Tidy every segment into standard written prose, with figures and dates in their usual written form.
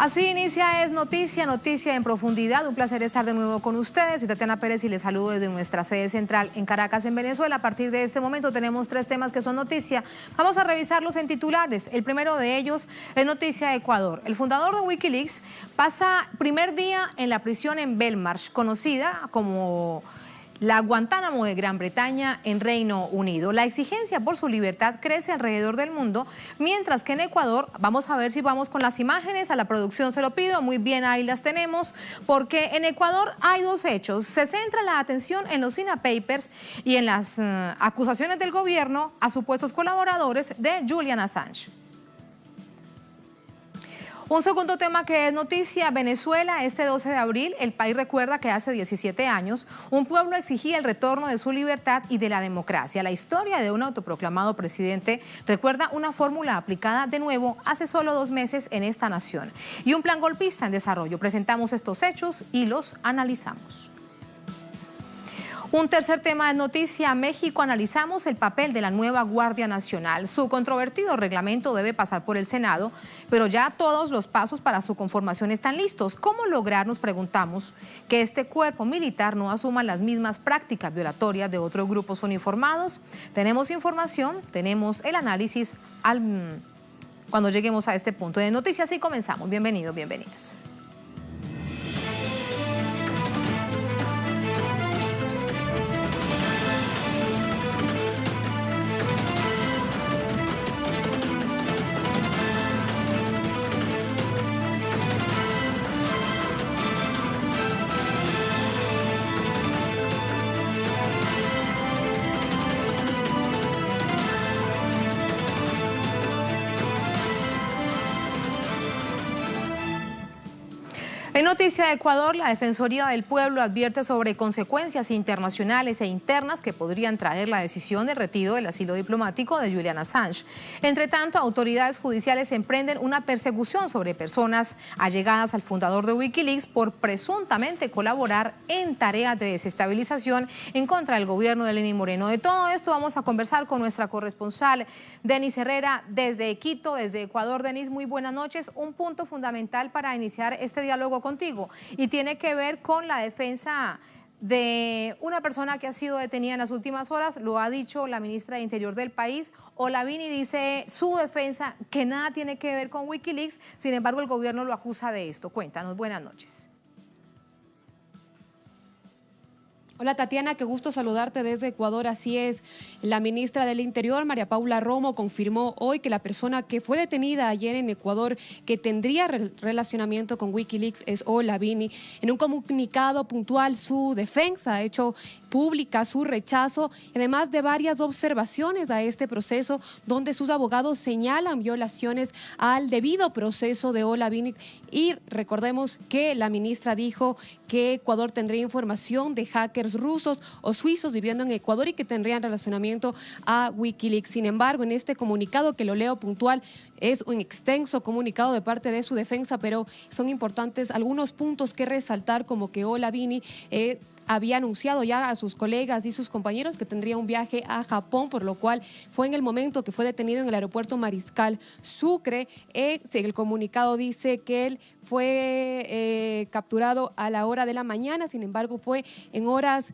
Así inicia Es Noticia, Noticia en Profundidad. Un placer estar de nuevo con ustedes. Soy Tatiana Pérez y les saludo desde nuestra sede central en Caracas, en Venezuela. A partir de este momento tenemos 3 temas que son noticia. Vamos a revisarlos en titulares. El primero de ellos es noticia de Ecuador. El fundador de Wikileaks pasa primer día en la prisión en Belmarsh, conocida como la Guantánamo de Gran Bretaña en Reino Unido. La exigencia por su libertad crece alrededor del mundo, mientras que en Ecuador, vamos a ver si vamos con las imágenes, a la producción se lo pido, muy bien, ahí las tenemos, porque en Ecuador hay 2 hechos. Se centra la atención en los Sina Papers y en las acusaciones del gobierno a supuestos colaboradores de Julian Assange. Un segundo tema que es noticia, Venezuela. Este 12 de abril, el país recuerda que hace 17 años un pueblo exigía el retorno de su libertad y de la democracia. La historia de un autoproclamado presidente recuerda una fórmula aplicada de nuevo hace solo 2 meses en esta nación. Y un plan golpista en desarrollo. Presentamos estos hechos y los analizamos. Un tercer tema de noticia, México. Analizamos el papel de la nueva Guardia Nacional. Su controvertido reglamento debe pasar por el Senado, pero ya todos los pasos para su conformación están listos. ¿Cómo lograr, nos preguntamos, que este cuerpo militar no asuma las mismas prácticas violatorias de otros grupos uniformados? Tenemos información, tenemos el análisis cuando lleguemos a este punto de noticias y comenzamos. Bienvenidos, bienvenidas. En noticia de Ecuador, la Defensoría del Pueblo advierte sobre consecuencias internacionales e internas que podrían traer la decisión de retiro del asilo diplomático de Julian Assange. Entre tanto, autoridades judiciales emprenden una persecución sobre personas allegadas al fundador de Wikileaks por presuntamente colaborar en tareas de desestabilización en contra del gobierno de Lenín Moreno. De todo esto vamos a conversar con nuestra corresponsal, Denis Herrera, desde Quito, desde Ecuador. Denis, muy buenas noches. Un punto fundamental para iniciar este diálogo contigo y tiene que ver con la defensa de una persona que ha sido detenida en las últimas horas. Lo ha dicho la ministra de Interior del país, Olavini, dice su defensa que nada tiene que ver con Wikileaks, sin embargo el gobierno lo acusa de esto. Cuéntanos, buenas noches. Hola Tatiana, qué gusto saludarte desde Ecuador. Así es, la ministra del Interior, María Paula Romo, confirmó hoy que la persona que fue detenida ayer en Ecuador, que tendría relacionamiento con Wikileaks, es Olavini. En un comunicado puntual, su defensa ha hecho pública su rechazo, además de varias observaciones a este proceso, donde sus abogados señalan violaciones al debido proceso de Olavini. Y recordemos que la ministra dijo que Ecuador tendría información de hackers rusos o suizos viviendo en Ecuador y que tendrían relacionamiento a Wikileaks. Sin embargo, en este comunicado, que lo leo puntual, es un extenso comunicado de parte de su defensa, pero son importantes algunos puntos que resaltar, como que Olavini había anunciado ya a sus colegas y sus compañeros que tendría un viaje a Japón, por lo cual fue en el momento que fue detenido en el aeropuerto Mariscal Sucre. El comunicado dice que él fue capturado a la hora de la mañana, sin embargo fue en horas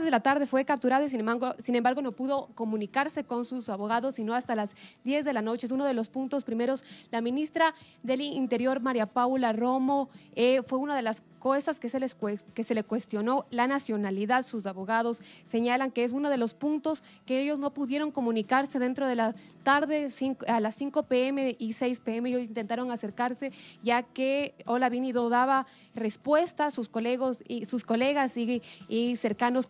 de la tarde fue capturado y sin embargo no pudo comunicarse con sus abogados sino hasta las 10 de la noche. Es uno de los puntos primeros. La ministra del Interior, María Paula Romo, fue una de las cosas que se le cuestionó la nacionalidad. Sus abogados señalan que es uno de los puntos que ellos no pudieron comunicarse dentro de la tarde, a las 5 p.m. y 6 p.m. Ellos intentaron acercarse, ya que Olavini no daba respuesta. Sus colegas y cercanos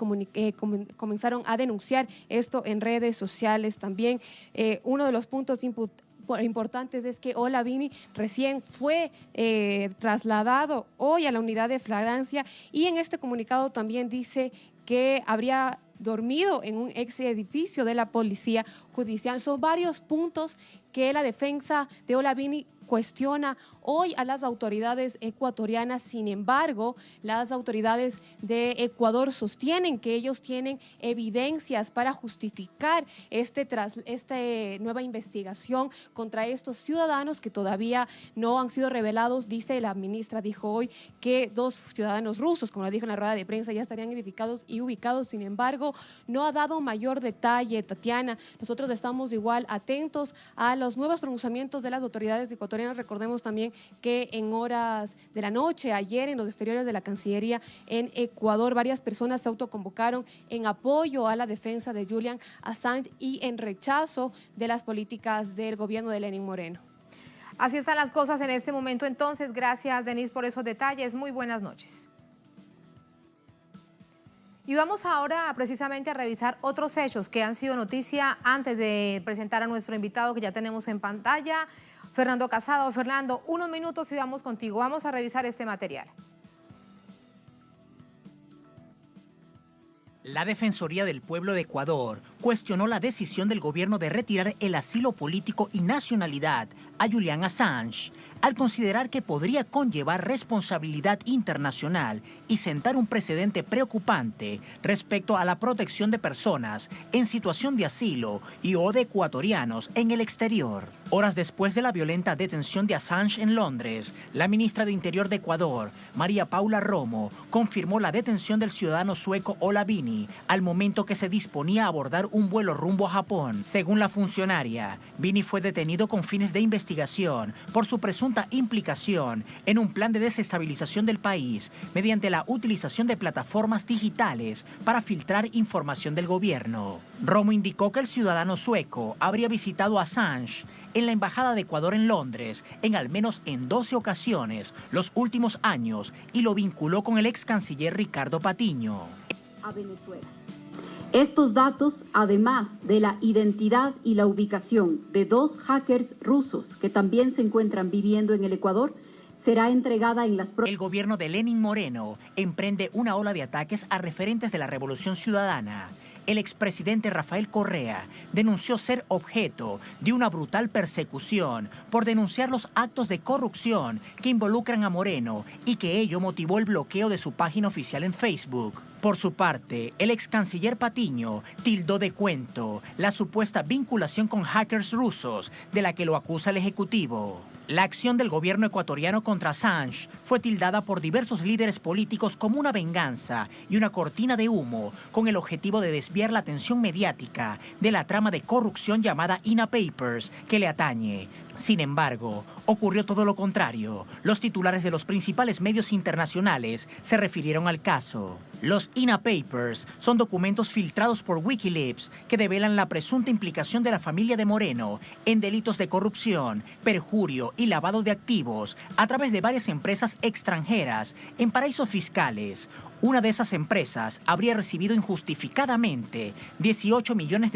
comenzaron a denunciar esto en redes sociales también. Uno de los puntos importantes es que Olavini recién fue trasladado hoy a la unidad de flagrancia y en este comunicado también dice que habría dormido en un ex edificio de la Policía Judicial. Son varios puntos que la defensa de Olavini cuestiona hoy a las autoridades ecuatorianas. Sin embargo, las autoridades de Ecuador sostienen que ellos tienen evidencias para justificar esta nueva investigación contra estos ciudadanos que todavía no han sido revelados. Dice la ministra, dijo hoy que 2 ciudadanos rusos, como lo dijo en la rueda de prensa, ya estarían identificados y ubicados. Sin embargo, no ha dado mayor detalle, Tatiana. Nosotros estamos igual atentos a los nuevos pronunciamientos de las autoridades ecuatorianas. Recordemos también que en horas de la noche, ayer, en los exteriores de la Cancillería en Ecuador, varias personas se autoconvocaron en apoyo a la defensa de Julian Assange y en rechazo de las políticas del gobierno de Lenín Moreno. Así están las cosas en este momento entonces. Gracias, Denise, por esos detalles. Muy buenas noches. Y vamos ahora precisamente a revisar otros hechos que han sido noticia antes de presentar a nuestro invitado que ya tenemos en pantalla, Fernando Casado. Fernando, unos minutos y vamos contigo. Vamos a revisar este material. La Defensoría del Pueblo de Ecuador cuestionó la decisión del gobierno de retirar el asilo político y nacionalidad a Julian Assange, al considerar que podría conllevar responsabilidad internacional y sentar un precedente preocupante respecto a la protección de personas en situación de asilo y o de ecuatorianos en el exterior. Horas después de la violenta detención de Assange en Londres, la ministra de Interior de Ecuador, María Paula Romo, confirmó la detención del ciudadano sueco Ola Vini al momento que se disponía a abordar un vuelo rumbo a Japón. Según la funcionaria, Vini fue detenido con fines de investigación por su presunta implicación en un plan de desestabilización del país mediante la utilización de plataformas digitales para filtrar información del gobierno. Romo indicó que el ciudadano sueco habría visitado a Assange en la Embajada de Ecuador en Londres en al menos 12 ocasiones los últimos años y lo vinculó con el ex canciller Ricardo Patiño. A Venezuela. Estos datos, además de la identidad y la ubicación de 2 hackers rusos que también se encuentran viviendo en el Ecuador, será entregada en las próximas... El gobierno de Lenín Moreno emprende una ola de ataques a referentes de la Revolución Ciudadana. El expresidente Rafael Correa denunció ser objeto de una brutal persecución por denunciar los actos de corrupción que involucran a Moreno y que ello motivó el bloqueo de su página oficial en Facebook. Por su parte, el ex canciller Patiño tildó de cuento la supuesta vinculación con hackers rusos de la que lo acusa el Ejecutivo. La acción del gobierno ecuatoriano contra Assange fue tildada por diversos líderes políticos como una venganza y una cortina de humo con el objetivo de desviar la atención mediática de la trama de corrupción llamada INA Papers que le atañe. Sin embargo, ocurrió todo lo contrario. Los titulares de los principales medios internacionales se refirieron al caso. Los INA Papers son documentos filtrados por Wikileaks que develan la presunta implicación de la familia de Moreno en delitos de corrupción, perjurio y lavado de activos a través de varias empresas extranjeras en paraísos fiscales. Una de esas empresas habría recibido injustificadamente $18 millones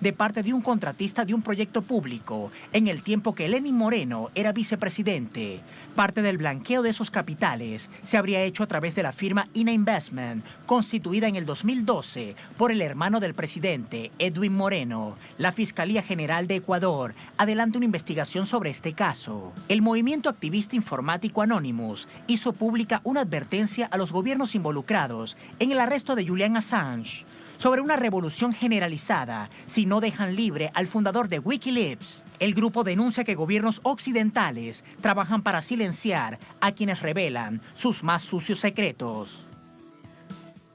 de parte de un contratista de un proyecto público en el tiempo que Lenín Moreno era vicepresidente. Parte del blanqueo de esos capitales se habría hecho a través de la firma INA Investment, constituida en el 2012 por el hermano del presidente, Edwin Moreno. La Fiscalía General de Ecuador adelanta una investigación sobre este caso. El movimiento activista informático Anonymous hizo pública una advertencia a los gobiernos involucrados en el arresto de Julian Assange sobre una revolución generalizada si no dejan libre al fundador de Wikileaks. El grupo denuncia que gobiernos occidentales trabajan para silenciar a quienes revelan sus más sucios secretos.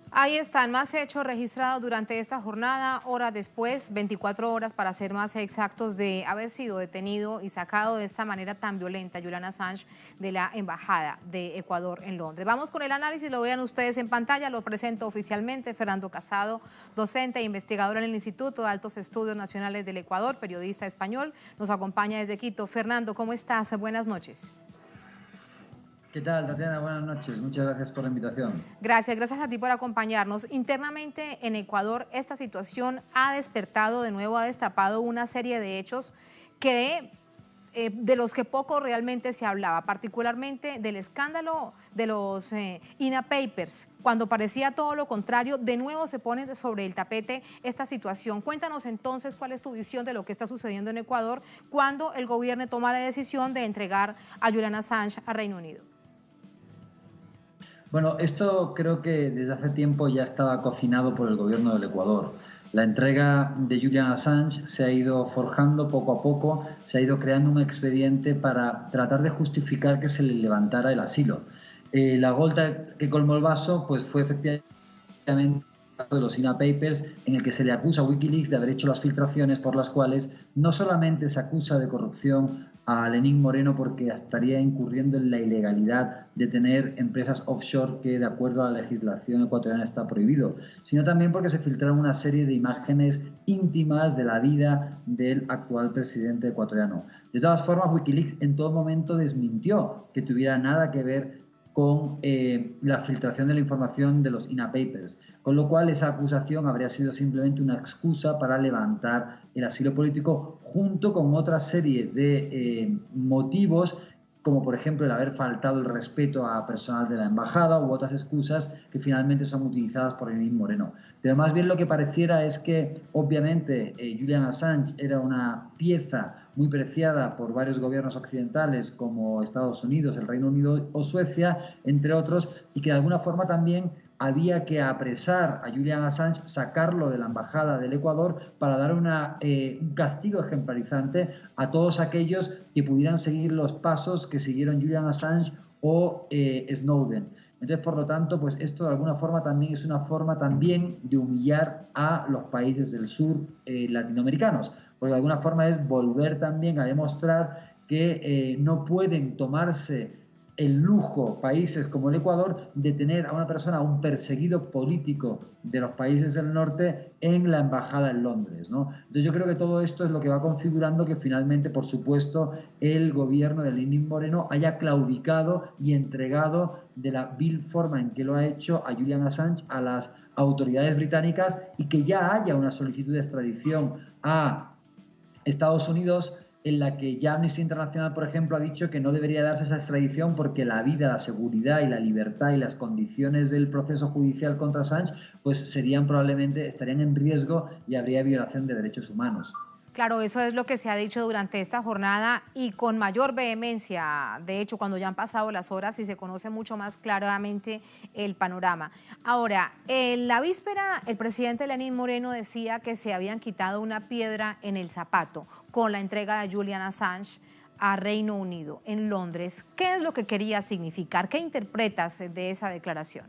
Ahí están más hechos registrados durante esta jornada, horas después, 24 horas para ser más exactos, de haber sido detenido y sacado de esta manera tan violenta Julian Assange de la Embajada de Ecuador en Londres. Vamos con el análisis, lo vean ustedes en pantalla, lo presento oficialmente. Fernando Casado, docente e investigador en el Instituto de Altos Estudios Nacionales del Ecuador, periodista español, nos acompaña desde Quito. Fernando, ¿cómo estás? Buenas noches. ¿Qué tal, Tatiana? Buenas noches. Muchas gracias por la invitación. Gracias a ti por acompañarnos. Internamente en Ecuador, esta situación ha despertado de nuevo, ha destapado una serie de hechos que de los que poco realmente se hablaba, particularmente del escándalo de los INA Papers, cuando parecía todo lo contrario, de nuevo se pone sobre el tapete esta situación. Cuéntanos entonces cuál es tu visión de lo que está sucediendo en Ecuador cuando el gobierno toma la decisión de entregar a Julian Assange a Reino Unido. Bueno, esto creo que desde hace tiempo ya estaba cocinado por el gobierno del Ecuador. La entrega de Julian Assange se ha ido forjando poco a poco, se ha ido creando un expediente para tratar de justificar que se le levantara el asilo. La gota que colmó el vaso pues fue efectivamente el caso de los INA Papers, en el que se le acusa a Wikileaks de haber hecho las filtraciones por las cuales no solamente se acusa de corrupción a Lenín Moreno porque estaría incurriendo en la ilegalidad de tener empresas offshore que de acuerdo a la legislación ecuatoriana está prohibido, sino también porque se filtraron una serie de imágenes íntimas de la vida del actual presidente ecuatoriano. De todas formas, Wikileaks en todo momento desmintió que tuviera nada que ver con la filtración de la información de los INA Papers, con lo cual esa acusación habría sido simplemente una excusa para levantar el asilo político junto con otra serie de motivos, como por ejemplo el haber faltado el respeto a personal de la embajada u otras excusas que finalmente son utilizadas por Lenín Moreno. Pero más bien lo que pareciera es que obviamente Julian Assange era una pieza muy preciada por varios gobiernos occidentales como Estados Unidos, el Reino Unido o Suecia, entre otros, y que de alguna forma también había que apresar a Julian Assange, sacarlo de la embajada del Ecuador para dar un castigo ejemplarizante a todos aquellos que pudieran seguir los pasos que siguieron Julian Assange o Snowden. Entonces, por lo tanto, pues esto de alguna forma también es una forma también de humillar a los países del sur latinoamericanos, porque de alguna forma es volver también a demostrar que no pueden tomarse el lujo, países como el Ecuador, de tener a una persona, a un perseguido político de los países del norte en la embajada en Londres, ¿no? Entonces yo creo que todo esto es lo que va configurando que finalmente, por supuesto, el gobierno de Lenín Moreno haya claudicado y entregado de la vil forma en que lo ha hecho a Julian Assange a las autoridades británicas y que ya haya una solicitud de extradición a Estados Unidos, en la que ya Amnistía Internacional, por ejemplo, ha dicho que no debería darse esa extradición porque la vida, la seguridad y la libertad y las condiciones del proceso judicial contra Assange pues estarían en riesgo y habría violación de derechos humanos. Claro, eso es lo que se ha dicho durante esta jornada y con mayor vehemencia, de hecho, cuando ya han pasado las horas y se conoce mucho más claramente el panorama. Ahora, en la víspera, el presidente Lenín Moreno decía que se habían quitado una piedra en el zapato con la entrega de Julian Assange a Reino Unido, en Londres. ¿Qué es lo que quería significar? ¿Qué interpretas de esa declaración?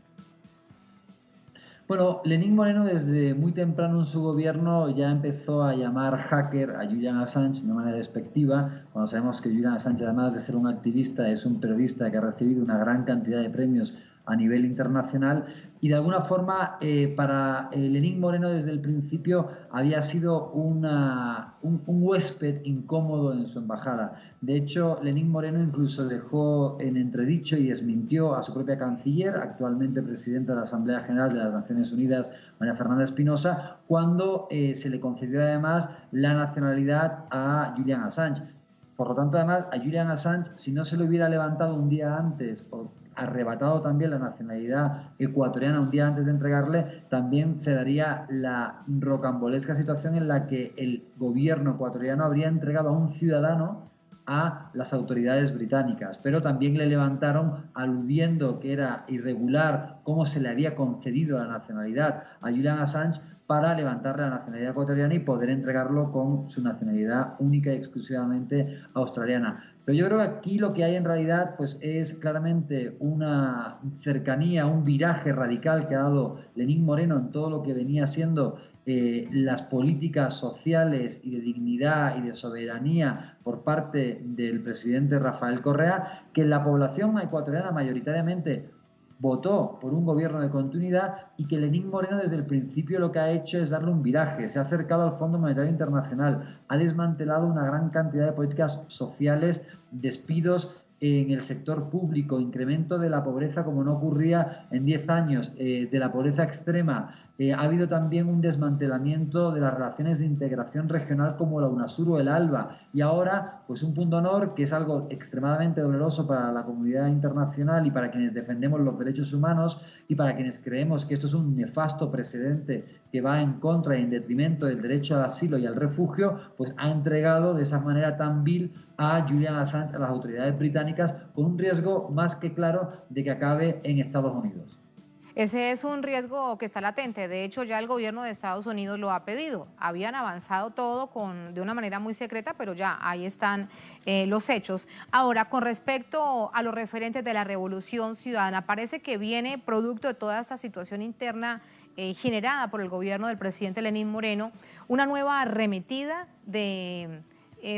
Bueno, Lenín Moreno desde muy temprano en su gobierno ya empezó a llamar hacker a Julian Assange de una manera despectiva, cuando sabemos que Julian Assange, además de ser un activista, es un periodista que ha recibido una gran cantidad de premios a nivel internacional, y de alguna forma para Lenín Moreno desde el principio había sido un huésped incómodo en su embajada. De hecho, Lenín Moreno incluso dejó en entredicho y desmintió a su propia canciller, actualmente presidenta de la Asamblea General de las Naciones Unidas, María Fernanda Espinosa, cuando se le concedió además la nacionalidad a Julian Assange. Por lo tanto, además, a Julian Assange, si no se le hubiera levantado un día antes o arrebatado también la nacionalidad ecuatoriana un día antes de entregarle, también se daría la rocambolesca situación en la que el gobierno ecuatoriano habría entregado a un ciudadano a las autoridades británicas, pero también le levantaron aludiendo que era irregular cómo se le había concedido la nacionalidad a Julian Assange para levantarle la nacionalidad ecuatoriana y poder entregarlo con su nacionalidad única y exclusivamente australiana. Pero yo creo que aquí lo que hay en realidad pues, es claramente una cercanía, un viraje radical que ha dado Lenín Moreno en todo lo que venía siendo las políticas sociales y de dignidad y de soberanía por parte del presidente Rafael Correa, que la población ecuatoriana mayoritariamente votó por un gobierno de continuidad y que Lenín Moreno desde el principio lo que ha hecho es darle un viraje, se ha acercado al Fondo Monetario Internacional, ha desmantelado una gran cantidad de políticas sociales, despidos en el sector público, incremento de la pobreza como no ocurría en 10 años, de la pobreza extrema. Ha habido también un desmantelamiento de las relaciones de integración regional como la UNASUR o el ALBA. Y ahora, pues un punto honor, que es algo extremadamente doloroso para la comunidad internacional y para quienes defendemos los derechos humanos y para quienes creemos que esto es un nefasto precedente que va en contra y en detrimento del derecho al asilo y al refugio, pues ha entregado de esa manera tan vil a Julian Assange a las autoridades británicas, con un riesgo más que claro de que acabe en Estados Unidos. Ese es un riesgo que está latente. De hecho, ya el gobierno de Estados Unidos lo ha pedido. Habían avanzado todo de una manera muy secreta, pero ya ahí están los hechos. Ahora, con respecto a los referentes de la Revolución Ciudadana, parece que viene producto de toda esta situación interna generada por el gobierno del presidente Lenín Moreno, una nueva arremetida de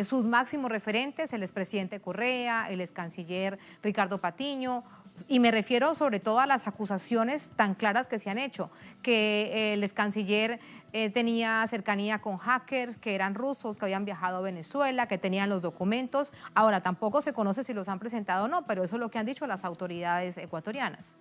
sus máximos referentes, el expresidente Correa, el excanciller Ricardo Patiño. Y me refiero sobre todo a las acusaciones tan claras que se han hecho, que el excanciller tenía cercanía con hackers, que eran rusos, que habían viajado a Venezuela, que tenían los documentos. Ahora, tampoco se conoce si los han presentado o no, pero eso es lo que han dicho las autoridades ecuatorianas.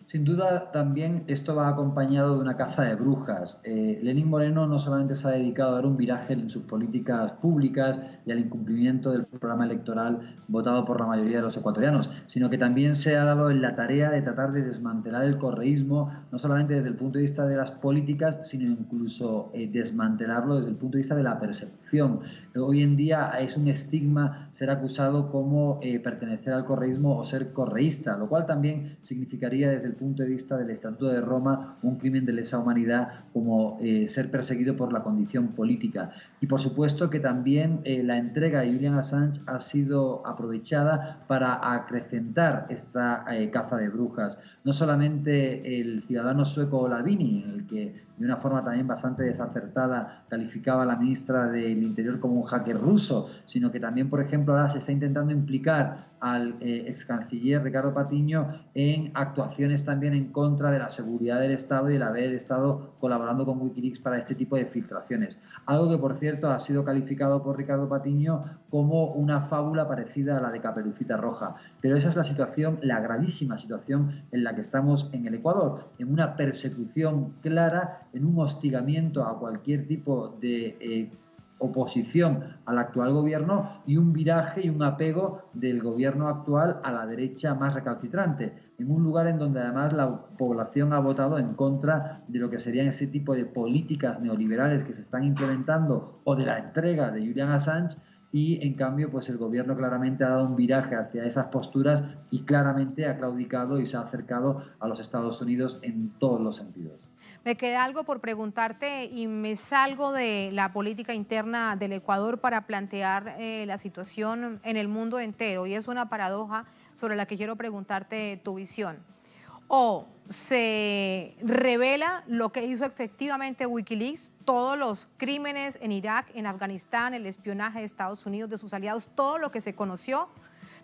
Sin duda, también esto va acompañado de una caza de brujas. Lenín Moreno no solamente se ha dedicado a dar un viraje en sus políticas públicas y al incumplimiento del programa electoral votado por la mayoría de los ecuatorianos, sino que también se ha dado en la tarea de tratar de desmantelar el correísmo, no solamente desde el punto de vista de las políticas, sino incluso desmantelarlo desde el punto de vista de la persecución. Hoy en día es un estigma ser acusado como pertenecer al correísmo o ser correísta, lo cual también significaría desde el punto de vista del Estatuto de Roma un crimen de lesa humanidad como ser perseguido por la condición política. Y por supuesto que también la entrega de Julian Assange ha sido aprovechada para acrecentar esta caza de brujas. No solamente el ciudadano sueco Olavini, en el que de una forma también bastante desacertada calificaba a la ministra del Interior como un hacker ruso, sino que también, por ejemplo, ahora se está intentando implicar al ex canciller Ricardo Patiño en actuaciones también en contra de la seguridad del Estado y el haber estado colaborando con Wikileaks para este tipo de filtraciones. Algo que, por cierto, ha sido calificado por Ricardo Patiño como una fábula parecida a la de Caperucita Roja. Pero esa es la situación, la gravísima situación en la que estamos en el Ecuador, en una persecución clara, en un hostigamiento a cualquier tipo de oposición al actual gobierno y un viraje y un apego del gobierno actual a la derecha más recalcitrante, en un lugar en donde además la población ha votado en contra de lo que serían ese tipo de políticas neoliberales que se están implementando o de la entrega de Julian Assange. Y en cambio, pues el gobierno claramente ha dado un viraje hacia esas posturas y claramente ha claudicado y se ha acercado a los Estados Unidos en todos los sentidos. Me queda algo por preguntarte y me salgo de la política interna del Ecuador para plantear la situación en el mundo entero, y es una paradoja sobre la que quiero preguntarte tu visión. O se revela lo que hizo efectivamente Wikileaks, todos los crímenes en Irak, en Afganistán, el espionaje de Estados Unidos, de sus aliados, todo lo que se conoció,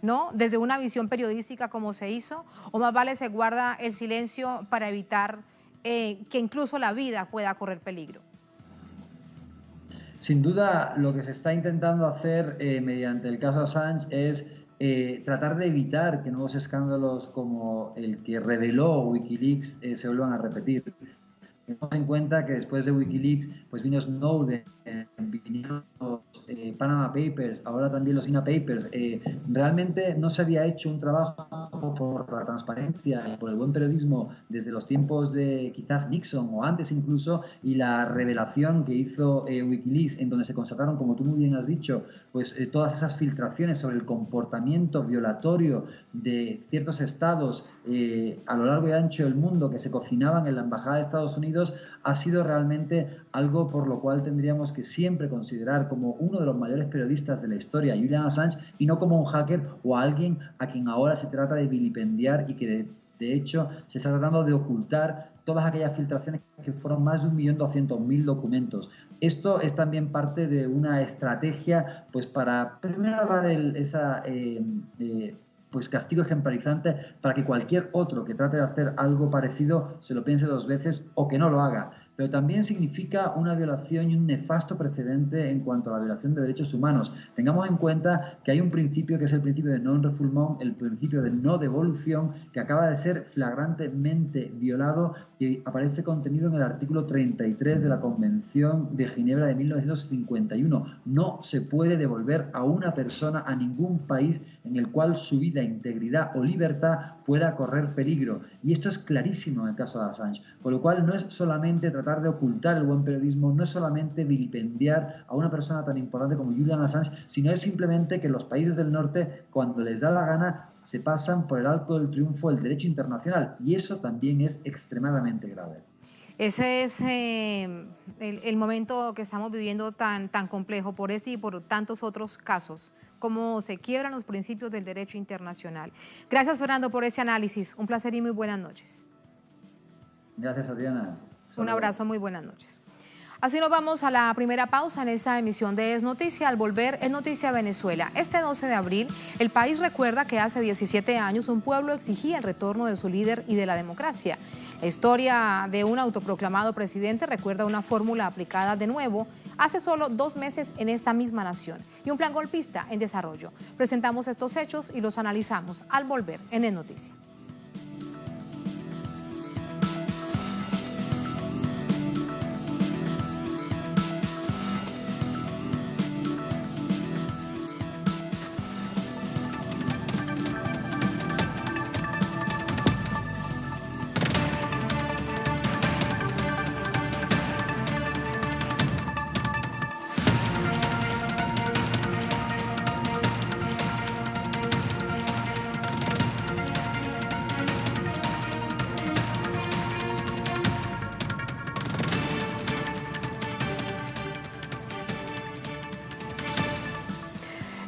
¿no?, desde una visión periodística como se hizo, o más vale se guarda el silencio para evitar que incluso la vida pueda correr peligro. Sin duda, lo que se está intentando hacer mediante el caso Assange es tratar de evitar que nuevos escándalos como el que reveló Wikileaks se vuelvan a repetir. Tenemos en cuenta que después de Wikileaks pues vino Snowden, vinieron los Panama Papers, ahora también los INA Papers. Realmente no se había hecho un trabajo por la transparencia y por el buen periodismo desde los tiempos de quizás Nixon o antes incluso, y la revelación que hizo Wikileaks, en donde se constataron, como tú muy bien has dicho, pues todas esas filtraciones sobre el comportamiento violatorio de ciertos estados a lo largo y ancho del mundo que se cocinaban en la Embajada de Estados Unidos, ha sido realmente algo por lo cual tendríamos que siempre considerar como uno de los mayores periodistas de la historia, Julian Assange, y no como un hacker o alguien a quien ahora se trata de vilipendiar y que de hecho se está tratando de ocultar todas aquellas filtraciones que fueron más de 1.200.000 documentos. Esto es también parte de una estrategia pues para primero dar pues castigo ejemplarizante para que cualquier otro que trate de hacer algo parecido se lo piense dos veces o que no lo haga. pero también significa una violación y un nefasto precedente en cuanto a la violación de derechos humanos. Tengamos en cuenta que hay un principio que es el principio de non-refoulement, el principio de no devolución, que acaba de ser flagrantemente violado y aparece contenido en el artículo 33 de la Convención de Ginebra de 1951. No se puede devolver a una persona a ningún país en el cual su vida, integridad o libertad pueda correr peligro. Y esto es clarísimo en el caso de Assange. Con lo cual no es solamente tratar de ocultar el buen periodismo, no es solamente vilipendiar a una persona tan importante como Julian Assange, sino es simplemente que los países del norte, cuando les da la gana, se pasan por el arco del triunfo del derecho internacional. Y eso también es extremadamente grave. Ese es el momento que estamos viviendo tan complejo por este y por tantos otros casos, cómo se quiebran los principios del derecho internacional. Gracias, Fernando, por ese análisis. Un placer y muy buenas noches. Gracias, Adriana. Un abrazo, muy buenas noches. Así nos vamos a la primera pausa en esta emisión de Es Noticia. Al volver, Es Noticia Venezuela. Este 12 de abril, el país recuerda que hace 17 años un pueblo exigía el retorno de su líder y de la democracia. La historia de un autoproclamado presidente recuerda una fórmula aplicada de nuevo hace solo 2 meses en esta misma nación y un plan golpista en desarrollo. Presentamos estos hechos y los analizamos al volver en Es Noticia.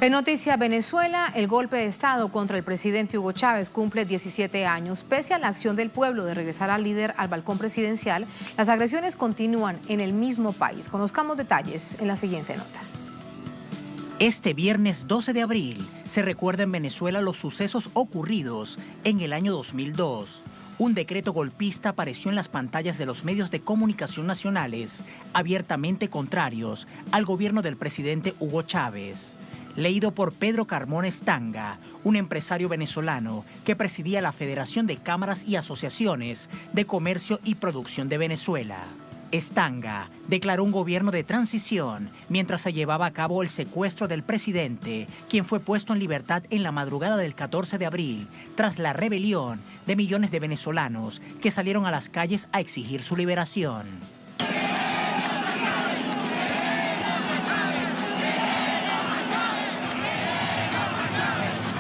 En Noticia Venezuela, el golpe de Estado contra el presidente Hugo Chávez cumple 17 años. Pese a la acción del pueblo de regresar al líder al balcón presidencial, las agresiones continúan en el mismo país. Conozcamos detalles en la siguiente nota. Este viernes 12 de abril se recuerda en Venezuela los sucesos ocurridos en el año 2002. Un decreto golpista apareció en las pantallas de los medios de comunicación nacionales, abiertamente contrarios al gobierno del presidente Hugo Chávez. Leído por Pedro Carmona Estanga, un empresario venezolano que presidía la Federación de Cámaras y Asociaciones de Comercio y Producción de Venezuela. Estanga declaró un gobierno de transición mientras se llevaba a cabo el secuestro del presidente, quien fue puesto en libertad en la madrugada del 14 de abril, tras la rebelión de millones de venezolanos que salieron a las calles a exigir su liberación.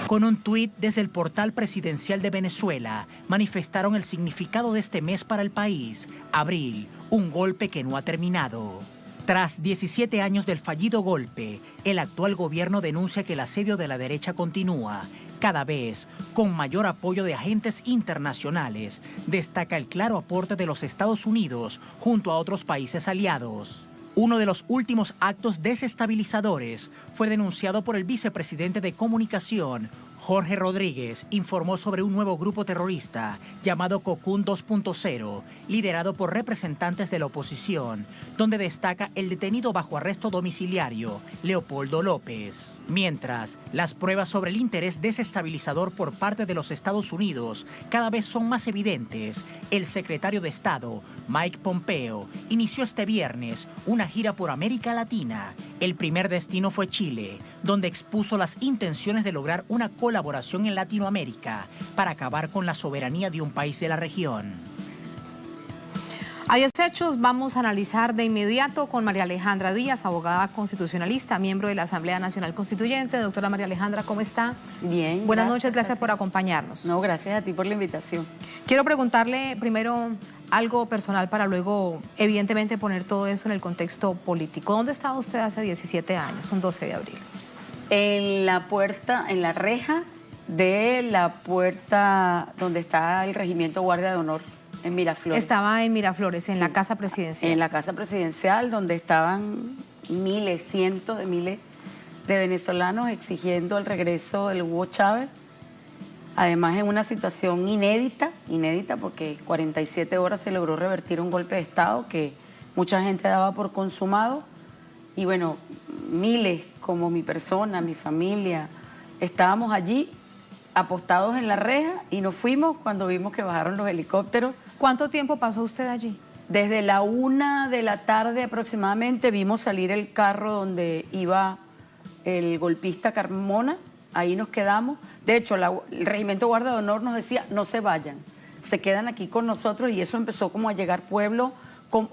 Con un tuit desde el portal presidencial de Venezuela, manifestaron el significado de este mes para el país. Abril, un golpe que no ha terminado. Tras 17 años del fallido golpe, el actual gobierno denuncia que el asedio de la derecha continúa, cada vez con mayor apoyo de agentes internacionales. Destaca el claro aporte de los Estados Unidos junto a otros países aliados. Uno de los últimos actos desestabilizadores fue denunciado por el vicepresidente de Comunicación, Jorge Rodríguez, informó sobre un nuevo grupo terrorista llamado Cocún 2.0, liderado por representantes de la oposición, donde destaca el detenido bajo arresto domiciliario, Leopoldo López. Mientras, las pruebas sobre el interés desestabilizador por parte de los Estados Unidos cada vez son más evidentes, el secretario de Estado, Mike Pompeo, inició este viernes una gira por América Latina. El primer destino fue Chile, donde expuso las intenciones de lograr una colaboración en Latinoamérica para acabar con la soberanía de un país de la región. Hay hechos, vamos a analizar de inmediato con María Alejandra Díaz, abogada constitucionalista, miembro de la Asamblea Nacional Constituyente. Doctora María Alejandra, ¿cómo está? Bien. Buenas noches, gracias por acompañarnos. No, gracias a ti por la invitación. Quiero preguntarle primero algo personal para luego, evidentemente, poner todo eso en el contexto político. ¿Dónde estaba usted hace 17 años, un 12 de abril? En la puerta, en la reja de la puerta donde está el Regimiento Guardia de Honor, en Miraflores. Estaba en Miraflores, en la Casa Presidencial. En la Casa Presidencial, donde estaban miles, cientos de miles de venezolanos exigiendo el regreso del Hugo Chávez además en una situación inédita porque 47 horas se logró revertir un golpe de Estado que mucha gente daba por consumado y bueno, miles como mi persona, mi familia, estábamos allí apostados en la reja y nos fuimos cuando vimos que bajaron los helicópteros. ¿Cuánto tiempo pasó usted allí? Desde la 1 de la tarde aproximadamente vimos salir el carro donde iba el golpista Carmona, ahí nos quedamos. De hecho, el Regimiento Guardia de Honor nos decía, no se vayan, se quedan aquí con nosotros y eso empezó como a llegar pueblo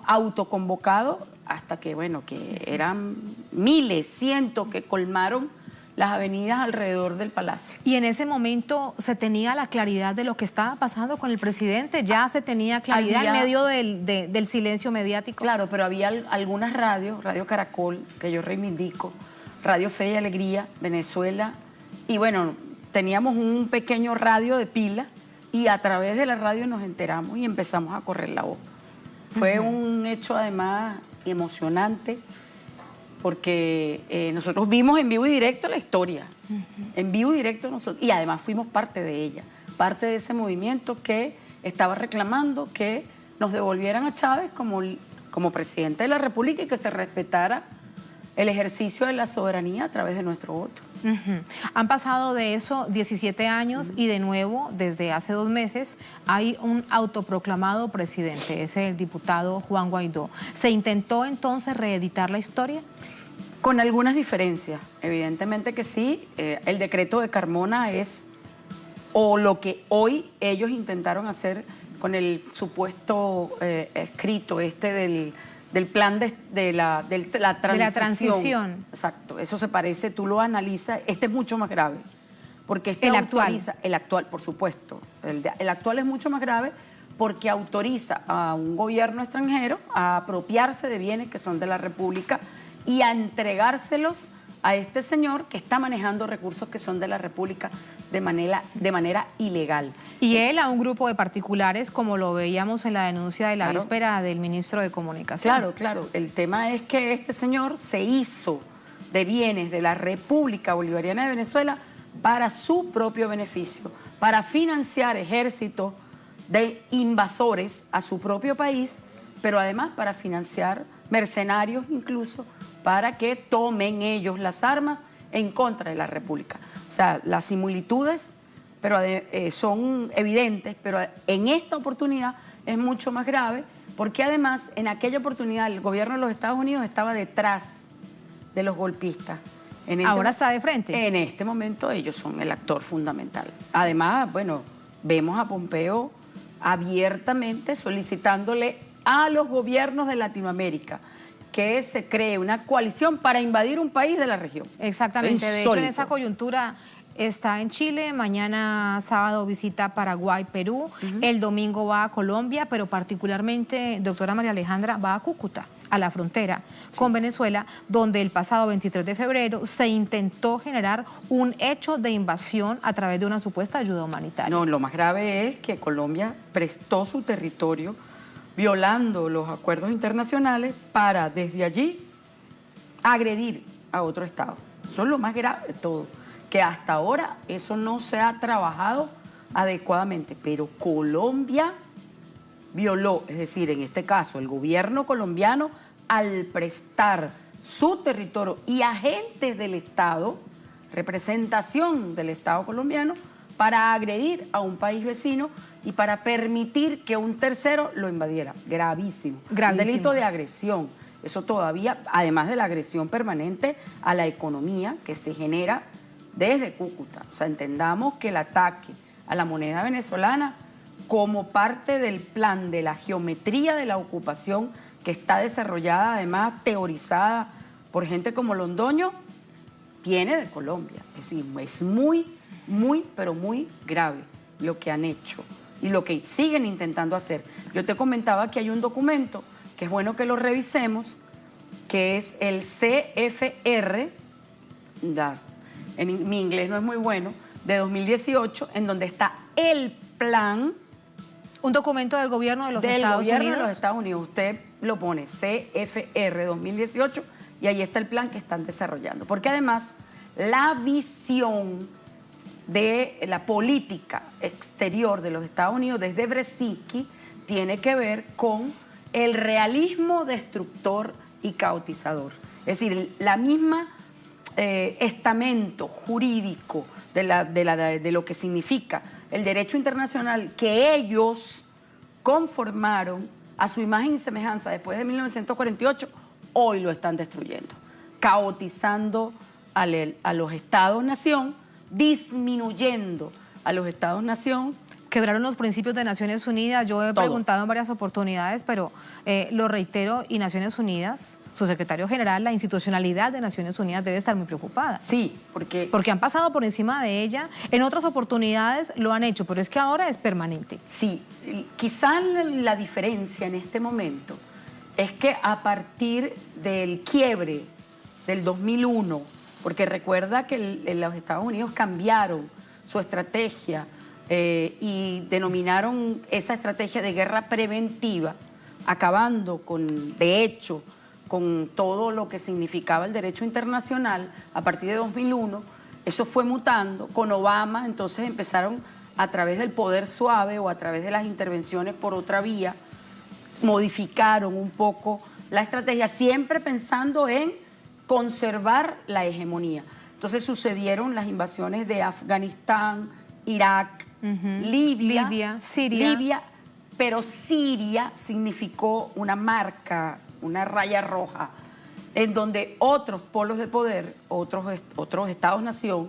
autoconvocado hasta que, bueno, que eran miles, cientos que colmaron las avenidas alrededor del palacio. Y en ese momento se tenía la claridad de lo que estaba pasando con el presidente, ya se tenía claridad en medio del silencio mediático. Claro, pero había algunas radios, Radio Caracol, que yo reivindico, Radio Fe y Alegría, Venezuela, y bueno, teníamos un pequeño radio de pila y a través de la radio nos enteramos y empezamos a correr la voz. Fue un hecho además emocionante, porque nosotros vimos en vivo y directo la historia, en vivo y directo nosotros, y además fuimos parte de ella, parte de ese movimiento que estaba reclamando que nos devolvieran a Chávez como presidente de la República y que se respetara el ejercicio de la soberanía a través de nuestro voto. Han pasado de eso 17 años y de nuevo, desde hace 2 meses, hay un autoproclamado presidente, es el diputado Juan Guaidó. ¿Se intentó entonces reeditar la historia? Con algunas diferencias, evidentemente que sí. El decreto de Carmona es, o lo que hoy ellos intentaron hacer con el supuesto escrito del plan de la transición. Exacto, eso se parece, tú lo analizas, este es mucho más grave. Porque este el actual, por supuesto. El actual es mucho más grave porque autoriza a un gobierno extranjero a apropiarse de bienes que son de la República y a entregárselos a este señor que está manejando recursos que son de la República de manera ilegal. Y él a un grupo de particulares, como lo veíamos en la denuncia de la víspera del ministro de Comunicación. Claro, claro. El tema es que este señor se hizo de bienes de la República Bolivariana de Venezuela para su propio beneficio, para financiar ejércitos de invasores a su propio país, pero además para financiar mercenarios incluso, para que tomen ellos las armas en contra de la República. O sea, las similitudes son evidentes, pero en esta oportunidad es mucho más grave, porque además en aquella oportunidad el gobierno de los Estados Unidos estaba detrás de los golpistas. Ahora está de frente. En este momento ellos son el actor fundamental. Además, bueno, vemos a Pompeo abiertamente solicitándole a los gobiernos de Latinoamérica que se cree una coalición para invadir un país de la región. Exactamente, de hecho en esta coyuntura está en Chile, mañana sábado visita Paraguay, Perú, el domingo va a Colombia, pero particularmente, doctora María Alejandra, va a Cúcuta, a la frontera con Venezuela, donde el pasado 23 de febrero se intentó generar un hecho de invasión a través de una supuesta ayuda humanitaria. No, lo más grave es que Colombia prestó su territorio violando los acuerdos internacionales para desde allí agredir a otro Estado. Eso es lo más grave de todo, que hasta ahora eso no se ha trabajado adecuadamente, pero Colombia violó, es decir, en este caso el gobierno colombiano, al prestar su territorio y agentes del Estado, representación del Estado colombiano, para agredir a un país vecino y para permitir que un tercero lo invadiera. Gravísimo. Un delito de agresión. Eso todavía, además de la agresión permanente a la economía que se genera desde Cúcuta. O sea, entendamos que el ataque a la moneda venezolana como parte del plan de la geometría de la ocupación que está desarrollada, además teorizada por gente como Londoño, viene de Colombia. Es decir, es muy, pero muy grave lo que han hecho y lo que siguen intentando hacer. Yo te comentaba que hay un documento que es bueno que lo revisemos, que es el CFR, mi inglés no es muy bueno, de 2018, en donde está el plan. Un documento del gobierno de los Estados Unidos. Del gobierno de los Estados Unidos. Usted lo pone CFR 2018 y ahí está el plan que están desarrollando. Porque además la visión de la política exterior de los Estados Unidos desde Brzezinski tiene que ver con el realismo destructor y caotizador. Es decir, la misma estamento jurídico de lo que significa el derecho internacional que ellos conformaron a su imagen y semejanza después de 1948, hoy lo están destruyendo, caotizando a los Estados-nación, disminuyendo a los Estados-nación. Quebraron los principios de Naciones Unidas. Yo he preguntado en varias oportunidades, pero lo reitero, y Naciones Unidas, su secretario general, la institucionalidad de Naciones Unidas debe estar muy preocupada. Sí, porque han pasado por encima de ella. En otras oportunidades lo han hecho, pero es que ahora es permanente. Sí, quizá la diferencia en este momento es que a partir del quiebre del 2001, porque recuerda que los Estados Unidos cambiaron su estrategia y denominaron esa estrategia de guerra preventiva, acabando de hecho, con todo lo que significaba el derecho internacional. A partir de 2001, eso fue mutando. Con Obama, entonces empezaron a través del poder suave o a través de las intervenciones por otra vía, modificaron un poco la estrategia, siempre pensando en conservar la hegemonía. Entonces sucedieron las invasiones de Afganistán, Irak, Libia, Siria, pero Siria significó una marca, una raya roja, en donde otros polos de poder, otros Estados-nación,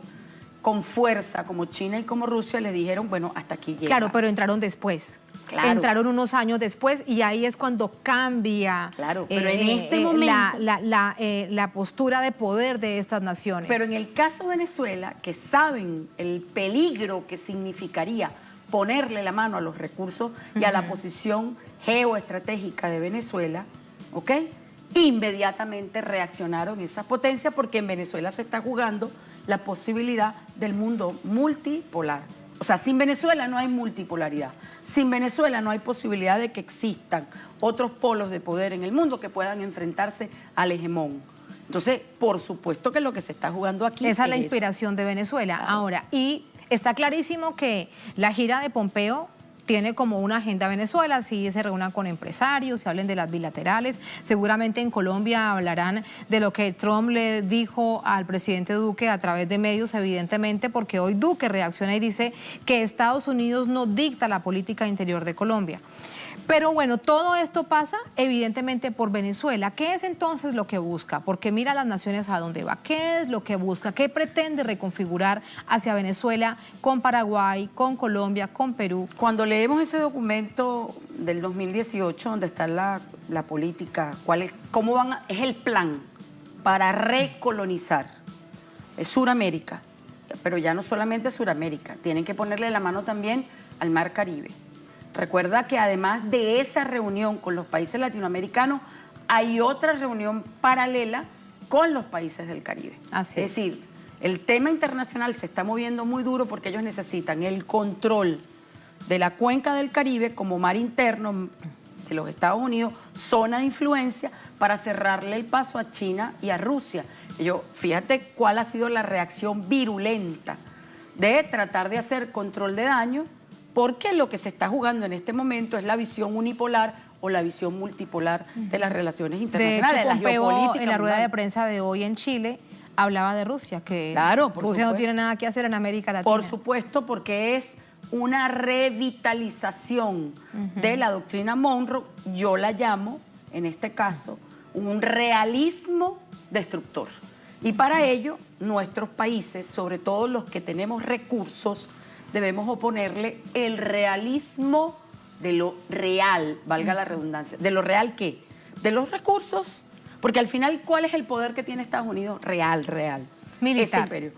con fuerza, como China y como Rusia, le dijeron, bueno, hasta aquí llega. Claro, pero entraron después. Claro. Entraron unos años después y ahí es cuando cambia pero en este momento, la postura de poder de estas naciones. Pero en el caso de Venezuela, que saben el peligro que significaría ponerle la mano a los recursos y a la posición geoestratégica de Venezuela, ¿ok? Inmediatamente reaccionaron esas potencias porque en Venezuela se está jugando la posibilidad del mundo multipolar. O sea, sin Venezuela no hay multipolaridad. Sin Venezuela no hay posibilidad de que existan otros polos de poder en el mundo que puedan enfrentarse al hegemón. Entonces, por supuesto que lo que se está jugando aquí esa es la inspiración de Venezuela. Claro. Ahora, y está clarísimo que la gira de Pompeo tiene como una agenda Venezuela, si se reúnan con empresarios, se hablen de las bilaterales, seguramente en Colombia hablarán de lo que Trump le dijo al presidente Duque a través de medios, evidentemente, porque hoy Duque reacciona y dice que Estados Unidos no dicta la política interior de Colombia. Pero bueno, todo esto pasa evidentemente por Venezuela. ¿Qué es entonces lo que busca? Porque mira las naciones a dónde va. ¿Qué es lo que busca? ¿Qué pretende reconfigurar hacia Venezuela con Paraguay, con Colombia, con Perú? Cuando leemos ese documento del 2018, donde está la política, es el plan para recolonizar Suramérica, pero ya no solamente Suramérica, tienen que ponerle la mano también al Mar Caribe. Recuerda que además de esa reunión con los países latinoamericanos, hay otra reunión paralela con los países del Caribe. Así es. Es decir, el tema internacional se está moviendo muy duro porque ellos necesitan el control de la cuenca del Caribe como mar interno de los Estados Unidos, zona de influencia, para cerrarle el paso a China y a Rusia. Fíjate cuál ha sido la reacción virulenta de tratar de hacer control de daño, porque lo que se está jugando en este momento es la visión unipolar o la visión multipolar de las relaciones internacionales, de hecho, Pompeo, la geopolítica. En la rueda de prensa de hoy en Chile, hablaba de Rusia, que Rusia no tiene nada que hacer en América Latina. Por supuesto, porque es una revitalización de la doctrina Monroe. Yo la llamo, en este caso, un realismo destructor. Y para ello, nuestros países, sobre todo los que tenemos recursos, debemos oponerle el realismo de lo real, valga la redundancia. ¿De lo real qué? De los recursos. Porque al final, ¿cuál es el poder que tiene Estados Unidos? Real. Militar. Ese imperio.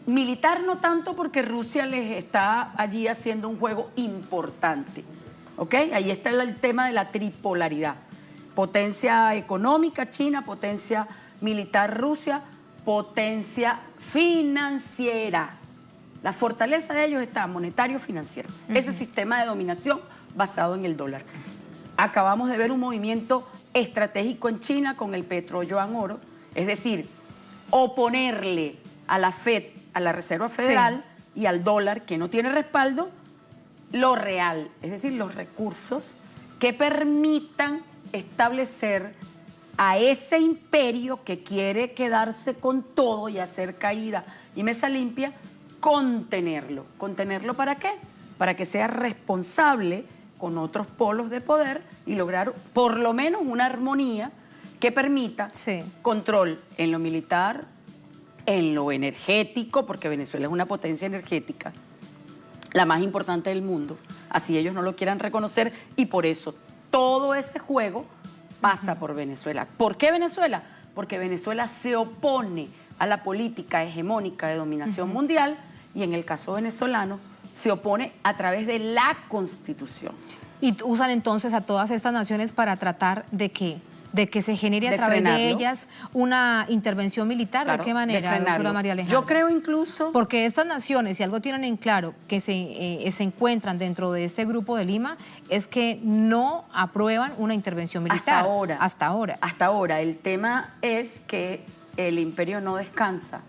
Militar no tanto, porque Rusia les está allí haciendo un juego importante. ¿Ok? Ahí está el tema de la tripolaridad. Potencia económica China, potencia militar Rusia, potencia financiera. La fortaleza de ellos está monetario-financiero. Ese sistema de dominación basado en el dólar. Acabamos de ver un movimiento estratégico en China con el Petro-Yuan Oro, es decir, oponerle a la FED, a la Reserva Federal, y al dólar, que no tiene respaldo, lo real, es decir, los recursos que permitan establecer a ese imperio que quiere quedarse con todo y hacer caída y mesa limpia, contenerlo. ¿Contenerlo para qué? Para que sea responsable con otros polos de poder y lograr por lo menos una armonía que permita control en lo militar, en lo energético, porque Venezuela es una potencia energética, la más importante del mundo, así ellos no lo quieran reconocer, y por eso todo ese juego pasa por Venezuela. ¿Por qué Venezuela? Porque Venezuela se opone a la política hegemónica de dominación mundial y en el caso venezolano se opone a través de la Constitución. Y usan entonces a todas estas naciones para tratar de que se genere a través de ellas una intervención militar. Claro, ¿de qué manera, doctora María Alejandra? Yo creo incluso... Porque estas naciones, si algo tienen en claro, que se encuentran dentro de este grupo de Lima, es que no aprueban una intervención militar. Hasta ahora. Hasta ahora. El tema es que el imperio no descansa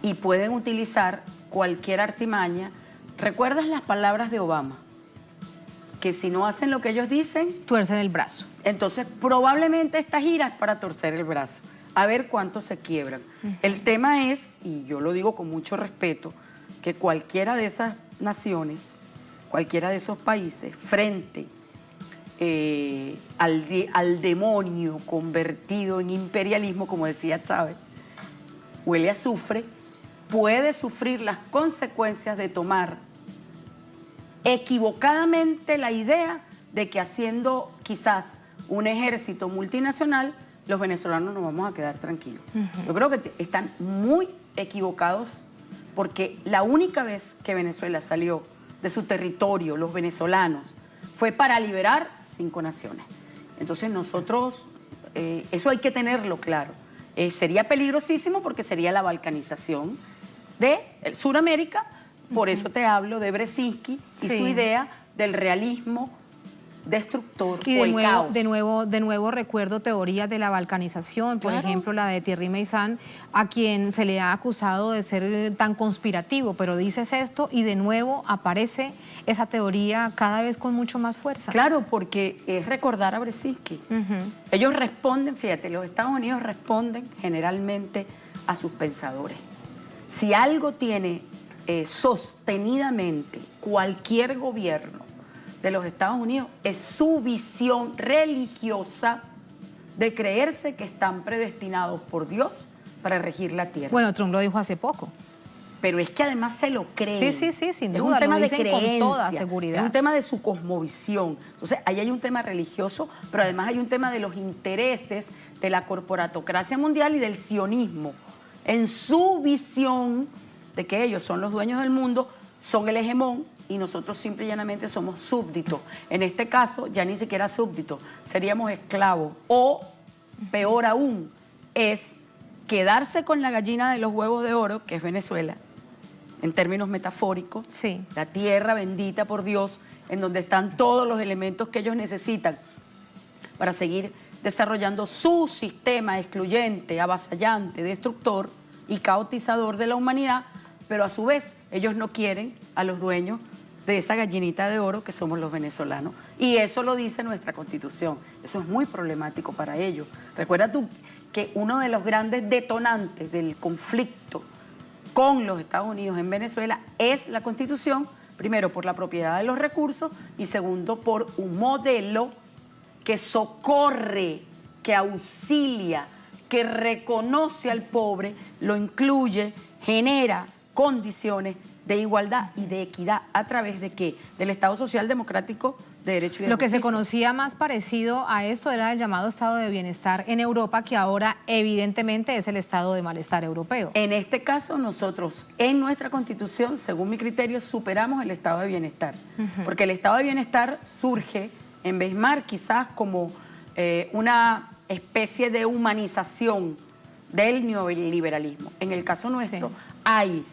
y pueden utilizar cualquier artimaña. ¿Recuerdas las palabras de Obama? Que si no hacen lo que ellos dicen... tuercen el brazo. Entonces, probablemente esta gira es para torcer el brazo. A ver cuántos se quiebran. El tema es, y yo lo digo con mucho respeto, que cualquiera de esas naciones, cualquiera de esos países, frente al demonio convertido en imperialismo, como decía Chávez, huele a azufre, puede sufrir las consecuencias de tomar equivocadamente la idea de que haciendo quizás un ejército multinacional, los venezolanos nos vamos a quedar tranquilos. Yo creo que están muy equivocados porque la única vez que Venezuela salió de su territorio, los venezolanos, fue para liberar 5 naciones. Entonces nosotros, eso hay que tenerlo claro. Sería peligrosísimo porque sería la balcanización de Sudamérica. Por eso te hablo de Brzezinski y su idea del realismo destructor y o el caos. De nuevo recuerdo teorías de la balcanización, por ejemplo la de Thierry Meyssan, a quien se le ha acusado de ser tan conspirativo, pero dices esto y de nuevo aparece esa teoría cada vez con mucho más fuerza. Claro, porque es recordar a Brzezinski. Ellos responden, fíjate, los Estados Unidos responden generalmente a sus pensadores. Si algo tiene sostenidamente cualquier gobierno de los Estados Unidos es su visión religiosa de creerse que están predestinados por Dios para regir la tierra. Bueno, Trump lo dijo hace poco. Pero es que además se lo creen. Sí, sin duda. Es un tema de creencia, con toda seguridad. Es un tema de su cosmovisión. Entonces, ahí hay un tema religioso, pero además hay un tema de los intereses de la corporatocracia mundial y del sionismo. En su visión de que ellos son los dueños del mundo, son el hegemón y nosotros simple y llanamente somos súbditos. En este caso, ya ni siquiera súbditos, seríamos esclavos. O, peor aún, es quedarse con la gallina de los huevos de oro, que es Venezuela, en términos metafóricos, la tierra bendita por Dios, en donde están todos los elementos que ellos necesitan para seguir desarrollando su sistema excluyente, avasallante, destructor y caotizador de la humanidad, pero a su vez ellos no quieren a los dueños de esa gallinita de oro que somos los venezolanos. Y eso lo dice nuestra Constitución. Eso es muy problemático para ellos. Recuerda tú que uno de los grandes detonantes del conflicto con los Estados Unidos en Venezuela es la Constitución, primero por la propiedad de los recursos y segundo por un modelo que socorre, que auxilia, que reconoce al pobre, lo incluye, genera condiciones de igualdad y de equidad a través de ¿qué? Del Estado Social Democrático de Derecho y de Lo que Justicia. se conocía más parecido a esto era el llamado estado de bienestar en Europa, que ahora evidentemente es el estado de malestar europeo. En este caso nosotros en nuestra Constitución, según mi criterio, superamos el estado de bienestar, porque el estado de bienestar surge en Bismarck quizás como una especie de humanización del neoliberalismo. En el caso nuestro hay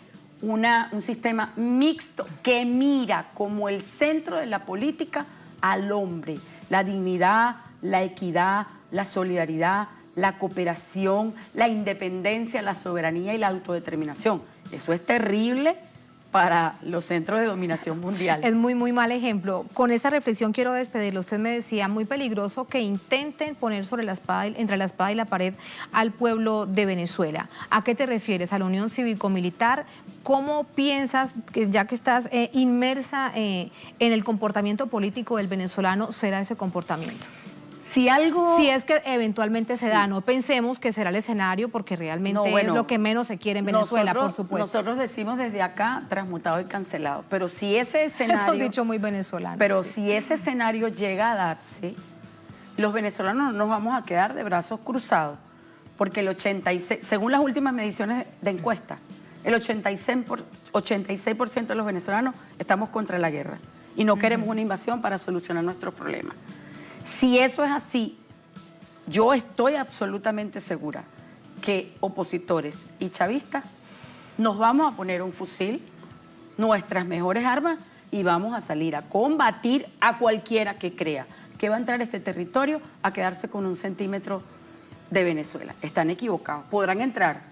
un sistema mixto que mira como el centro de la política al hombre, la dignidad, la equidad, la solidaridad, la cooperación, la independencia, la soberanía y la autodeterminación. Eso es terrible para los centros de dominación mundial. Es muy, muy mal ejemplo. Con esta reflexión quiero despedirlo. Usted me decía, muy peligroso que intenten poner sobre la espada, entre la espada y la pared al pueblo de Venezuela. ¿A qué te refieres? ¿A la unión cívico-militar? ¿Cómo piensas, que ya que estás inmersa en el comportamiento político del venezolano, será ese comportamiento? Si algo... Si es que eventualmente se da, no pensemos que será el escenario, porque realmente es lo que menos se quiere en Venezuela, por supuesto. Nosotros decimos desde acá transmutado y cancelado, pero si ese escenario... Es un dicho muy venezolano. Pero si ese escenario llega a darse, los venezolanos no nos vamos a quedar de brazos cruzados, porque el 86, según las últimas mediciones de encuesta, el 86% de los venezolanos estamos contra la guerra y no queremos una invasión para solucionar nuestros problemas. Si eso es así, yo estoy absolutamente segura que opositores y chavistas nos vamos a poner un fusil, nuestras mejores armas, y vamos a salir a combatir a cualquiera que crea que va a entrar a este territorio a quedarse con 1 centímetro de Venezuela. Están equivocados, podrán entrar,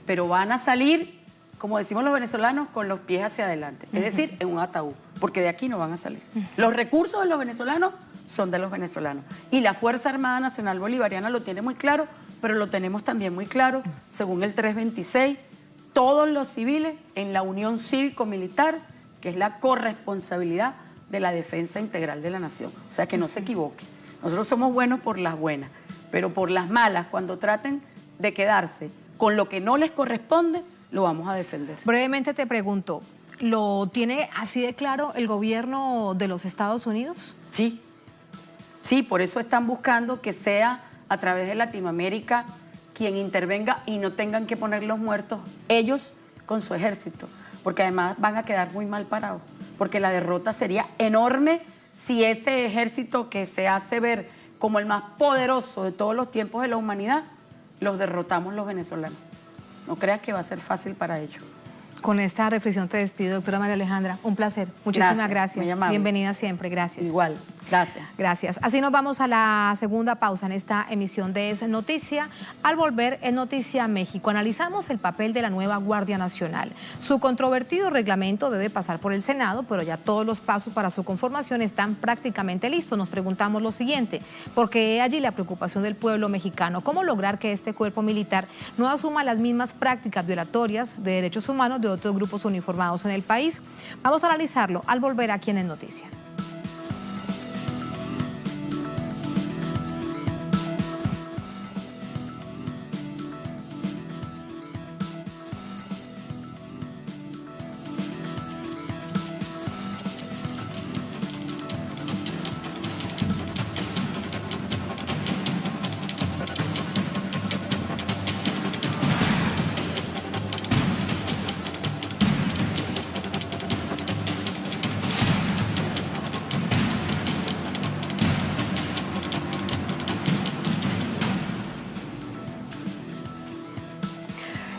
pero van a salir, como decimos los venezolanos, con los pies hacia adelante, es decir, en un ataúd, porque de aquí no van a salir. Los recursos de los venezolanos son de los venezolanos. Y la Fuerza Armada Nacional Bolivariana lo tiene muy claro, pero lo tenemos también muy claro, según el 326, todos los civiles en la unión cívico-militar, que es la corresponsabilidad de la defensa integral de la nación. O sea, que no se equivoque. Nosotros somos buenos por las buenas, pero por las malas, cuando traten de quedarse con lo que no les corresponde, lo vamos a defender. Brevemente te pregunto, ¿lo tiene así de claro el gobierno de los Estados Unidos? Sí. Sí, por eso están buscando que sea a través de Latinoamérica quien intervenga y no tengan que poner los muertos ellos con su ejército, porque además van a quedar muy mal parados, porque la derrota sería enorme si ese ejército que se hace ver como el más poderoso de todos los tiempos de la humanidad, los derrotamos los venezolanos. No creas que va a ser fácil para ellos. Con esta reflexión te despido, doctora María Alejandra. Un placer. Muchísimas gracias. Bienvenida siempre. Gracias. Igual. Gracias. Gracias. Así nos vamos a la segunda pausa en esta emisión de Es Noticia. Al volver en Noticia México, analizamos el papel de la nueva Guardia Nacional. Su controvertido reglamento debe pasar por el Senado, pero ya todos los pasos para su conformación están prácticamente listos. Nos preguntamos lo siguiente: ¿por qué allí la preocupación del pueblo mexicano? ¿Cómo lograr que este cuerpo militar no asuma las mismas prácticas violatorias de derechos humanos de otros grupos uniformados en el país? Vamos a analizarlo al volver aquí en Noticia.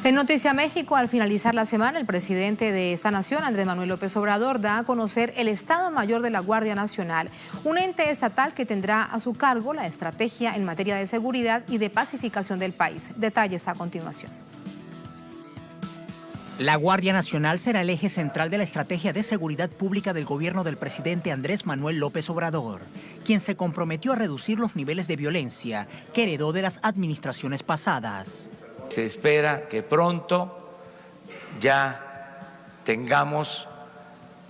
En Noticia México, al finalizar la semana, el presidente de esta nación, Andrés Manuel López Obrador, da a conocer el Estado Mayor de la Guardia Nacional, un ente estatal que tendrá a su cargo la estrategia en materia de seguridad y de pacificación del país. Detalles a continuación. La Guardia Nacional será el eje central de la estrategia de seguridad pública del gobierno del presidente Andrés Manuel López Obrador, quien se comprometió a reducir los niveles de violencia que heredó de las administraciones pasadas. Se espera que pronto ya tengamos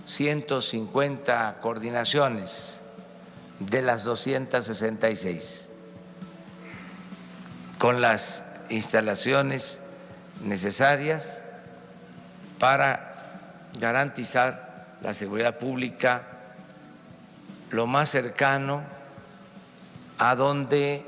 150 coordinaciones de las 266, con las instalaciones necesarias para garantizar la seguridad pública lo más cercano a donde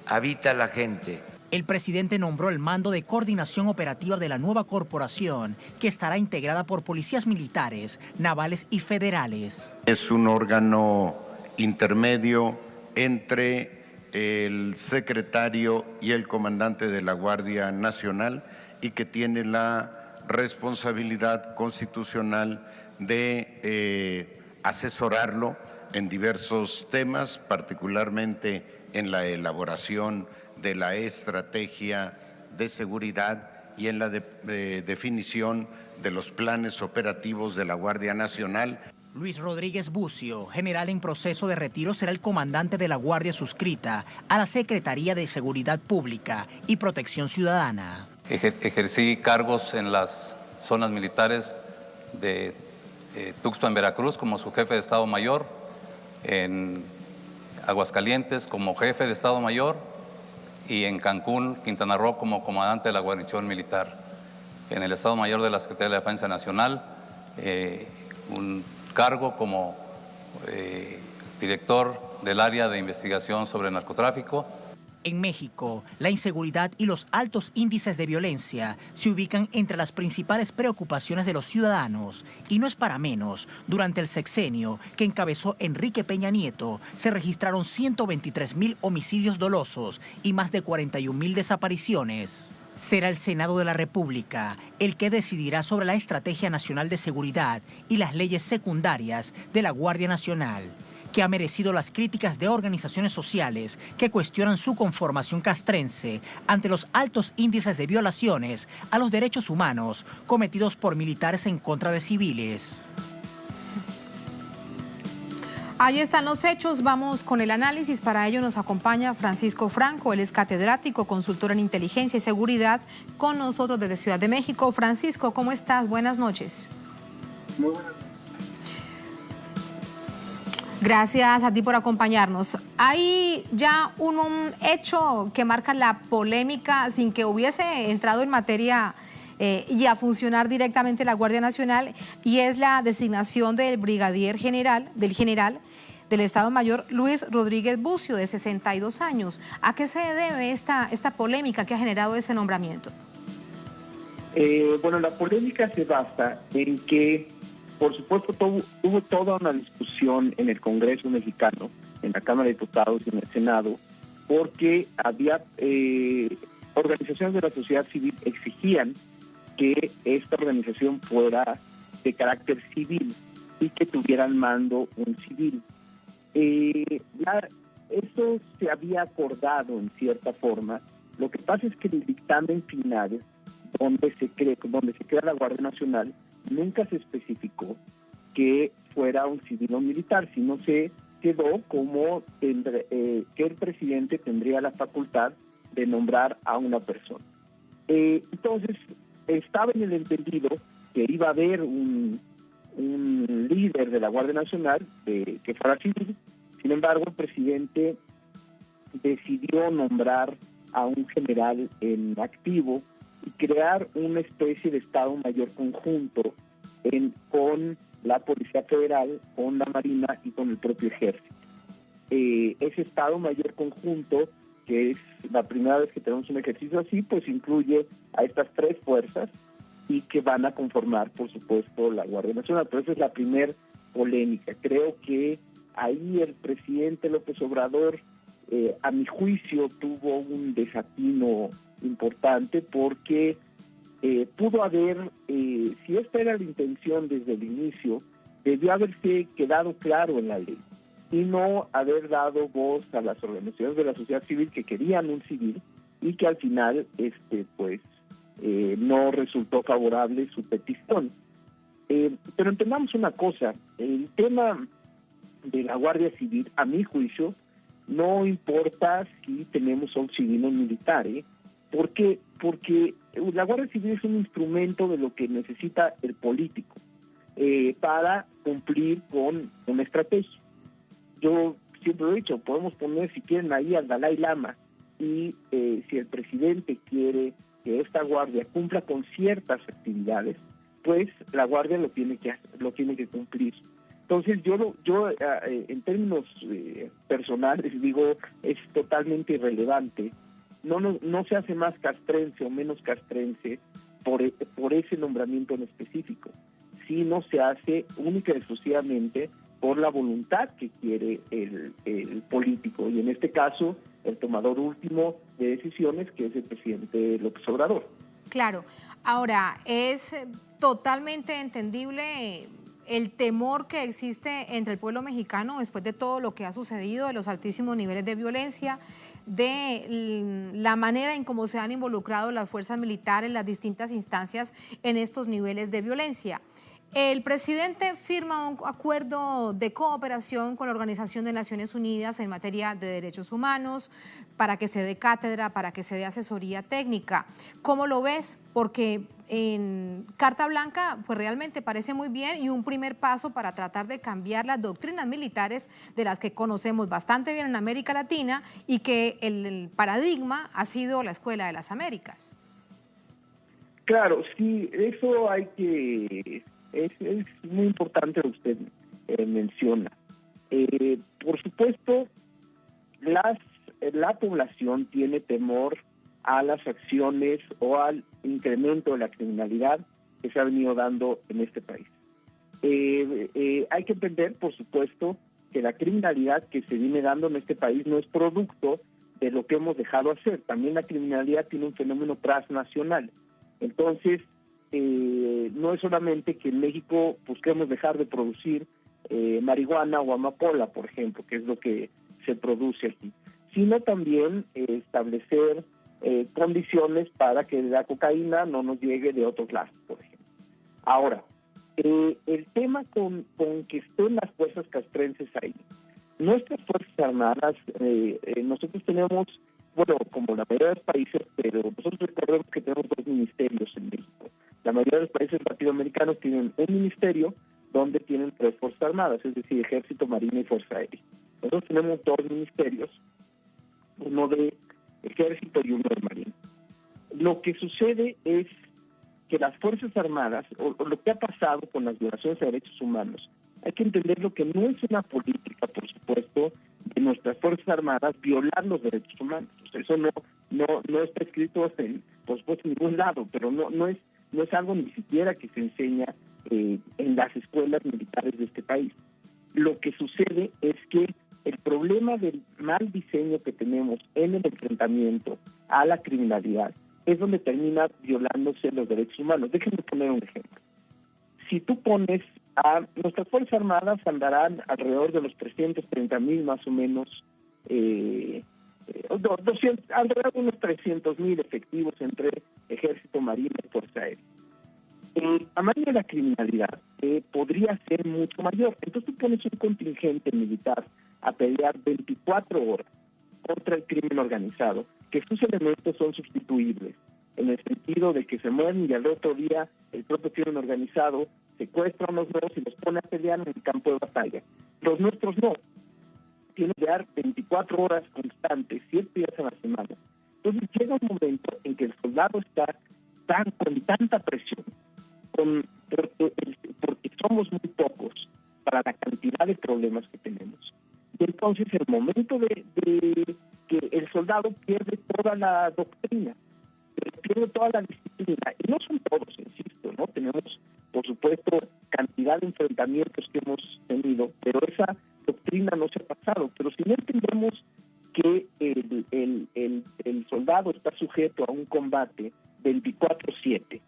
habita la gente. El presidente nombró el mando de coordinación operativa de la nueva corporación, que estará integrada por policías militares, navales y federales. Es un órgano intermedio entre el secretario y el comandante de la Guardia Nacional y que tiene la responsabilidad constitucional de asesorarlo en diversos temas, particularmente en la elaboración de la estrategia de seguridad y en la definición de los planes operativos de la Guardia Nacional. Luis Rodríguez Bucio, general en proceso de retiro, será el comandante de la Guardia suscrita a la Secretaría de Seguridad Pública y Protección Ciudadana. Ejercí cargos en las zonas militares de Tuxpan, Veracruz, como su jefe de Estado Mayor, en Aguascalientes como jefe de Estado Mayor y en Cancún, Quintana Roo, como comandante de la guarnición militar. En el Estado Mayor de la Secretaría de la Defensa Nacional, un cargo como director del área de investigación sobre narcotráfico. En México, la inseguridad y los altos índices de violencia se ubican entre las principales preocupaciones de los ciudadanos. Y no es para menos, durante el sexenio que encabezó Enrique Peña Nieto, se registraron 123.000 homicidios dolosos y más de 41.000 desapariciones. Será el Senado de la República el que decidirá sobre la Estrategia Nacional de Seguridad y las leyes secundarias de la Guardia Nacional, que ha merecido las críticas de organizaciones sociales que cuestionan su conformación castrense ante los altos índices de violaciones a los derechos humanos cometidos por militares en contra de civiles. Ahí están los hechos, vamos con el análisis. Para ello nos acompaña Francisco Franco, él es catedrático, consultor en inteligencia y seguridad, con nosotros desde Ciudad de México. Francisco, ¿cómo estás? Buenas noches. Muy buenas. Gracias a ti por acompañarnos. Hay ya un hecho que marca la polémica sin que hubiese entrado en materia y a funcionar directamente la Guardia Nacional, y es la designación del brigadier general, del Estado Mayor Luis Rodríguez Bucio, de 62 años. ¿A qué se debe esta polémica que ha generado ese nombramiento? Bueno, la polémica se basa en que, por supuesto, hubo toda una discusión en el Congreso mexicano, en la Cámara de Diputados y en el Senado, porque había organizaciones de la sociedad civil exigían que esta organización fuera de carácter civil y que tuviera al mando un civil. Eso se había acordado en cierta forma. Lo que pasa es que el dictamen final, donde se crea la Guardia Nacional, nunca se especificó que fuera un civil o militar, sino se quedó como que el presidente tendría la facultad de nombrar a una persona. Entonces, estaba en el entendido que iba a haber un líder de la Guardia Nacional que fuera civil. Sin embargo, el presidente decidió nombrar a un general en activo y crear una especie de Estado Mayor conjunto con la Policía Federal, con la Marina y con el propio Ejército. Ese Estado Mayor conjunto, que es la primera vez que tenemos un ejercicio así, pues incluye a estas tres fuerzas y que van a conformar, por supuesto, la Guardia Nacional. Pero esa es la primer polémica. Creo que ahí el presidente López Obrador, a mi juicio, tuvo un desatino importante porque pudo haber, si esta era la intención desde el inicio, debió haberse quedado claro en la ley y no haber dado voz a las organizaciones de la sociedad civil que querían un civil y que al final no resultó favorable su petición. Pero entendamos una cosa, el tema de la Guardia Civil, a mi juicio, no importa si tenemos a un civil o un militar, porque la Guardia Civil es un instrumento de lo que necesita el político para cumplir con una estrategia. Yo siempre lo he dicho, podemos poner, si quieren, ahí al Dalai Lama, y si el presidente quiere que esta guardia cumpla con ciertas actividades, pues la guardia lo tiene que cumplir. Entonces yo en términos personales digo, es totalmente irrelevante. No se hace más castrense o menos castrense por ese nombramiento en específico, sino se hace única y exclusivamente por la voluntad que quiere el político, y en este caso el tomador último de decisiones, que es el presidente López Obrador. Claro. Ahora, es totalmente entendible el temor que existe entre el pueblo mexicano después de todo lo que ha sucedido, de los altísimos niveles de violencia, de la manera en cómo se han involucrado las fuerzas militares, las distintas instancias en estos niveles de violencia. El presidente firma un acuerdo de cooperación con la Organización de Naciones Unidas en materia de derechos humanos para que se dé cátedra, para que se dé asesoría técnica. ¿Cómo lo ves? Porque en Carta Blanca pues realmente parece muy bien y un primer paso para tratar de cambiar las doctrinas militares de las que conocemos bastante bien en América Latina y que el paradigma ha sido la Escuela de las Américas. Claro, sí, eso hay que... Es muy importante lo que usted menciona. Por supuesto, la población tiene temor a las acciones o al incremento de la criminalidad que se ha venido dando en este país. Hay que entender, por supuesto, que la criminalidad que se viene dando en este país no es producto de lo que hemos dejado hacer. También la criminalidad tiene un fenómeno transnacional. Entonces, no es solamente que en México busquemos dejar de producir marihuana o amapola, por ejemplo, que es lo que se produce aquí, sino también establecer condiciones para que la cocaína no nos llegue de otros lados, por ejemplo. Ahora, el tema con que estén las fuerzas castrenses ahí, nuestras fuerzas armadas, nosotros tenemos, bueno, como la mayoría de los países, pero nosotros recordemos que tenemos 2 ministerios en México. La mayoría de los países latinoamericanos tienen un ministerio donde tienen 3 fuerzas armadas, es decir, Ejército, Marina y Fuerza Aérea. Nosotros tenemos 2 ministerios, uno de Ejército y uno de Marina. Lo que sucede es que las Fuerzas Armadas, o lo que ha pasado con las violaciones a derechos humanos, hay que entender lo que no es una política, por supuesto, de nuestras Fuerzas Armadas violar los derechos humanos. O sea, eso no está escrito por supuesto, en ningún lado, pero no es algo ni siquiera que se enseña en las escuelas militares de este país. Lo que sucede es que el problema del mal diseño que tenemos en el enfrentamiento a la criminalidad es donde termina violándose los derechos humanos. Déjenme poner un ejemplo. Si tú pones a nuestras Fuerzas Armadas, andarán alrededor de los 330,000 más o menos, alrededor de unos 300,000 efectivos entre Ejército, Marina y Fuerza Aérea. El tamaño de la criminalidad podría ser mucho mayor. Entonces tú pones un contingente militar a pelear 24 horas contra el crimen organizado, que sus elementos son sustituibles, en el sentido de que se mueren y al otro día el propio crimen organizado secuestra a unos nuevos y los pone a pelear en el campo de batalla. Los nuestros no. Tienen que dar 24 horas constantes, 7 días a la semana. Entonces llega un momento en que el soldado está con tanta presión, porque somos muy pocos para la cantidad de problemas que tenemos. Y entonces el momento de que el soldado pierde toda la doctrina, pierde toda la disciplina, y no son todos, insisto, ¿no? Tenemos, por supuesto, cantidad de enfrentamientos que hemos tenido, pero esa doctrina no se ha pasado. Pero si no entendemos que el soldado está sujeto a un combate 24/7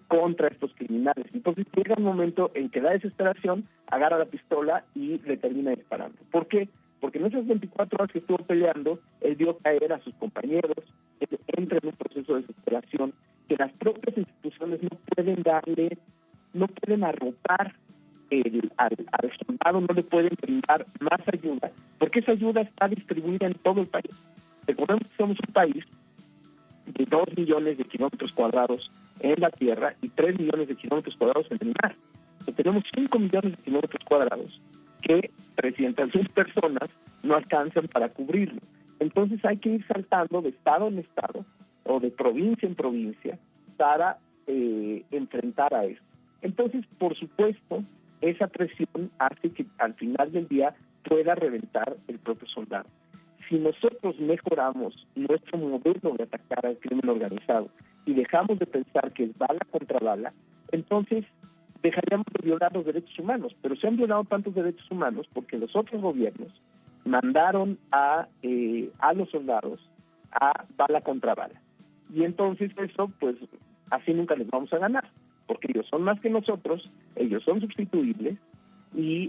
contra estos criminales, entonces llega un momento en que da desesperación, agarra la pistola y le termina disparando. ¿Por qué? Porque en esas 24 horas que estuvo peleando, él vio caer a sus compañeros, él entra en un proceso de desesperación que las propias instituciones no pueden arropar al soldado, no le pueden brindar más ayuda, porque esa ayuda está distribuida en todo el país. Recordemos que somos un país de 2 millones de kilómetros cuadrados en la tierra y 3 millones de kilómetros cuadrados en el mar. Entonces, tenemos 5 millones de kilómetros cuadrados que 300,000 personas no alcanzan para cubrirlo. Entonces hay que ir saltando de estado en estado o de provincia en provincia para enfrentar a esto. Entonces, por supuesto, esa presión hace que al final del día pueda reventar el propio soldado. Si nosotros mejoramos nuestro modelo de atacar al crimen organizado y dejamos de pensar que es bala contra bala, entonces dejaríamos de violar los derechos humanos. Pero se han violado tantos derechos humanos porque los otros gobiernos mandaron a los soldados a bala contra bala. Y entonces eso, pues, así nunca les vamos a ganar, porque ellos son más que nosotros, ellos son sustituibles y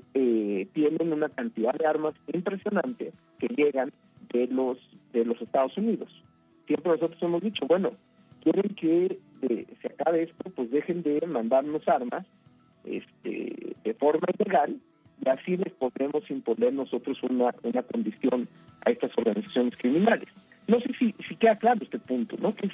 tienen una cantidad de armas impresionante que llegan de los Estados Unidos. Siempre nosotros hemos dicho, bueno, quieren que se acabe esto, pues dejen de mandarnos armas de forma ilegal, y así les podremos imponer nosotros una condición a estas organizaciones criminales. No sé si queda claro este punto, ¿no? Que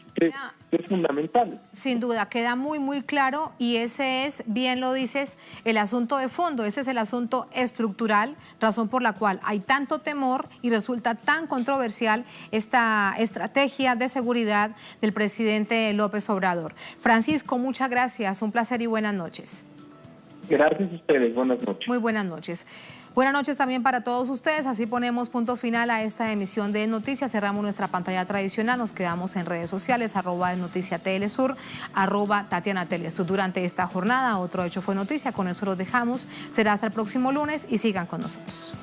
es fundamental. Sin duda, queda muy, muy claro, y ese es, bien lo dices, el asunto de fondo, ese es el asunto estructural, razón por la cual hay tanto temor y resulta tan controversial esta estrategia de seguridad del presidente López Obrador. Francisco, muchas gracias, un placer y buenas noches. Gracias a ustedes, buenas noches. Muy buenas noches. Buenas noches también para todos ustedes. Así ponemos punto final a esta emisión de Noticias. Cerramos nuestra pantalla tradicional. Nos quedamos en redes sociales, @NoticiaTLSur, @TatianaTLSur. Durante esta jornada, otro hecho fue noticia. Con eso los dejamos. Será hasta el próximo lunes y sigan con nosotros.